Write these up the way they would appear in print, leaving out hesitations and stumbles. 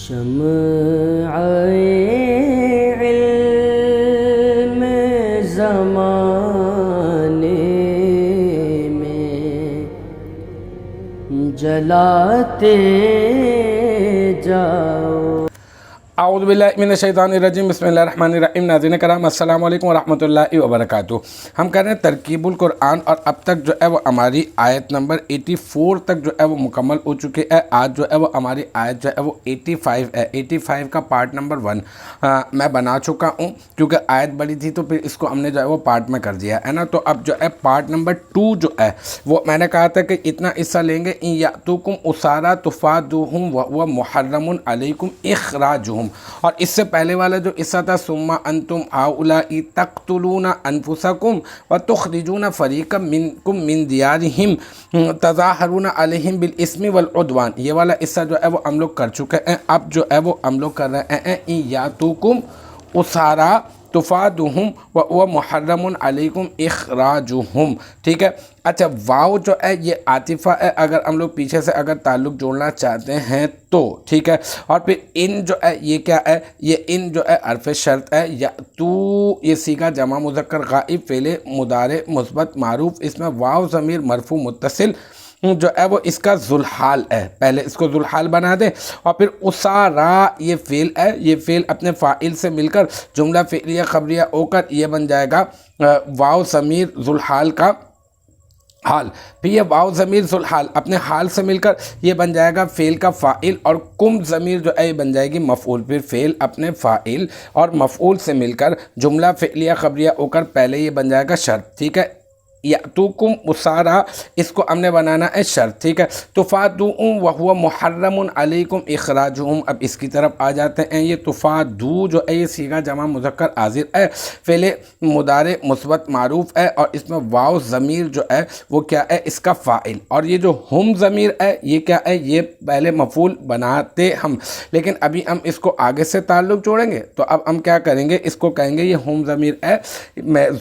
شمع علم زمانے میں جلاتے جاؤ۔ اعوذ باللہ من الشیطان الرجیم، بسم اللہ الرحمن الرحیم۔ ناظرین کرام السلام علیکم ورحمۃ اللہ وبرکاتہ۔ ہم کر رہے ہیں ترکیب القرآن، اور اب تک جو ہے وہ ہماری آیت نمبر 84 تک جو ہے وہ مکمل ہو چکے ہے۔ آج جو ہے وہ ہماری آیت جو ہے وہ 85 ہے۔ 85 کا پارٹ نمبر 1 میں بنا چکا ہوں، کیونکہ آیت بڑی تھی تو پھر اس کو ہم نے جو ہے وہ پارٹ میں کر دیا ہے نا۔ تو اب جو ہے پارٹ نمبر 2 جو ہے وہ میں نے کہا تھا کہ اتنا حصہ لیں گے، ان یاتوکم اسارا تفادوہم وہو محرم علیکم اخراجہم، اور اس سے پہلے والا جو حصہ تھا ثم انتم ہؤلاء تقتلون انفسکم وتخرجون فریقا منکم من دیارہم تظاہرون علیہم بالاسم والعدوان، یہ والا حصہ جو ہے وہ ہم لوگ کر چکے ہیں۔ اب جو ہے وہ ہم لوگ کر رہے ہیں ان یاتوکم اسارا تفادوہم وہو محرم علیکم اخراجہم، ٹھیک ہے۔ اچھا، واو جو ہے یہ عاطفہ ہے، اگر ہم لوگ پیچھے سے اگر تعلق جوڑنا چاہتے ہیں تو ٹھیک ہے۔ اور پھر ان جو ہے یہ کیا ہے، یہ ان جو ہے حرف شرط ہے۔ یا تو یہ صیغہ جمع مذکر غائب فعل مضارع مثبت معروف، اس میں واو ضمیر مرفوع متصل جو ہے وہ اس کا ذوالحال ہے، پہلے اس کو ذوالحال بنا دیں۔ اور پھر اسارا یہ فعل ہے، یہ فعل اپنے فاعل سے مل کر جملہ فعلیہ خبریہ ہو کر یہ بن جائے گا واو ضمیر ذوالحال کا حال۔ پھر یہ واو ضمیر ذوالحال اپنے حال سے مل کر یہ بن جائے گا فعل کا فاعل، اور کم ضمیر جو ہے یہ بن جائے گی مفعول۔ پھر فعل اپنے فاعل اور مفعول سے مل کر جملہ فعلیہ خبریہ ہو کر پہلے یہ بن جائے گا شرط، ٹھیک ہے۔ یاتوکم اسارا اس کو ہم نے بنانا ہے شرط، ٹھیک ہے۔ تفادوہم وہو محرم علیکم اخراجہم، اب اس کی طرف آ جاتے ہیں۔ یہ تفادو جو ہے یہ صیغہ جمع مذکر حاضر ہے، فعل مضارع مثبت معروف ہے، اور اس میں واو ضمیر جو ہے وہ کیا ہے، اس کا فاعل، اور یہ جو ہم ضمیر ہے یہ کیا ہے، یہ پہلے مفعول بناتے ہم، لیکن ابھی ہم اس کو آگے سے تعلق جوڑیں گے تو اب ہم کیا کریں گے، اس کو کہیں گے یہ ہم ضمیر ہے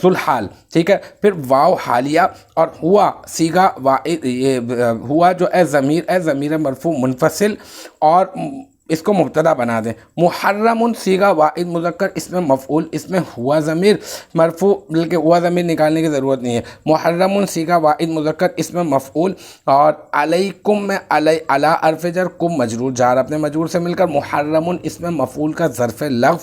ذوالحال، ٹھیک ہے۔ پھر واو حالیہ اور ہوا صیغہ واحد، یہ ہوا جو ہے ضمیر ہے، ضمیر مرفوع منفصل، اور اس کو مبتدا بنا دیں۔ محرم صیغہ واحد مذکر، اس میں مفعول، اس میں ہوا ضمیر مرفوع، بلکہ ہوا ضمیر نکالنے کی ضرورت نہیں ہے۔ محرم صیغہ واحد مذکر، اس میں مفعول، اور علیکم میں علی حرف جر، کم مجرور، جار اپنے مجرور سے مل کر محرم، اس میں مفعول کا ظرف لغو،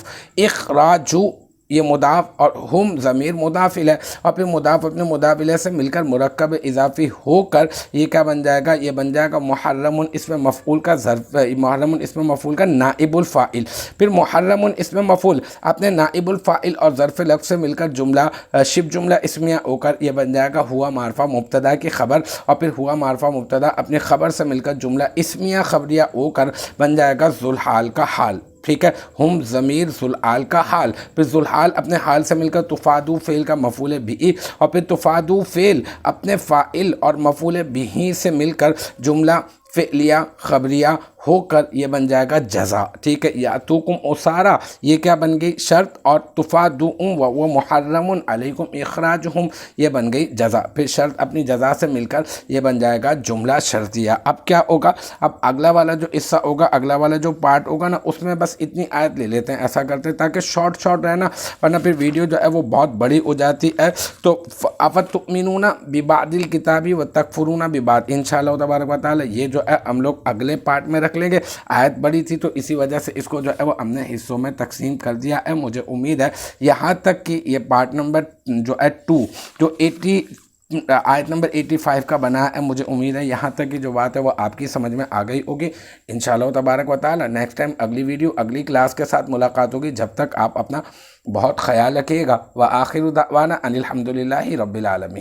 اخراجو یہ مضاف، اور ہم ضمیر مضاف الیہ، اور پھر مضاف اپنے مضاف الیہ سے مل کر مرکب اضافی ہو کر یہ کیا بن جائے گا، یہ بن جائے گا محرم، اس میں مفعول کا ظرف، محرم اس میں مفعول کا نائب الفاعل۔ پھر محرم اس میں مفعول اپنے نائب الفاعل اور ظرف لفظ سے مل کر جملہ شبہ جملہ اسمیہ ہو کر یہ بن جائے گا ہوا معرفہ مبتدا کی خبر، اور پھر ہوا معرفہ مبتدا اپنی خبر سے مل کر جملہ اسمیہ خبریہ ہو کر بن جائے گا ذوالحال کا حال، ٹھیک ہے۔ ہم ضمیر ذوالحال کا حال، پھر ذوالحال اپنے حال سے مل کر تفادو فعل کا مفعول بہ، اور پھر تفادو فعل اپنے فاعل اور مفعول بہ سے مل کر جملہ فعلیہ خبریہ ہو کر یہ بن جائے گا جزا، ٹھیک ہے۔ یاتوکم اسارا یہ کیا بن گئی شرط، اور تفادوہم وہو محرم علیکم اخراجہم یہ بن گئی جزا، پھر شرط اپنی جزا سے مل کر یہ بن جائے گا جملہ شرطیہ۔ اب کیا ہوگا، اب اگلا والا جو حصہ ہوگا، اگلا والا جو پارٹ ہوگا نا، اس میں بس اتنی آیت لے لیتے ہیں، ایسا کرتے ہیں تاکہ شارٹ رہنا، ورنہ پھر ویڈیو جو ہے وہ بہت بڑی ہو جاتی ہے۔ تو افتؤمنون ببعض الکتاب وتکفرون ببعض، انشاءاللہ تبارک و تعالی یہ جو ہے ہم لوگ اگلے پارٹ میں رکھ لیں گے۔ آیت بڑی تھی تو اسی وجہ سے اس کو جو ہے وہ ہم نے حصوں میں تقسیم کر دیا ہے۔ مجھے امید ہے یہاں تک کہ یہ پارٹ نمبر جو ہے 2 جو آیت نمبر 85 کا بنا ہے، مجھے امید ہے یہاں تک کی جو بات ہے وہ آپ کی سمجھ میں آ گئی ہوگی انشاءاللہ تبارک و تعالی۔ نیکسٹ ٹائم اگلی ویڈیو اگلی کلاس کے ساتھ ملاقات ہوگی، جب تک آپ اپنا بہت خیال رکھیے گا۔ وآخر دعوانا ان الحمدللہ رب العالمین۔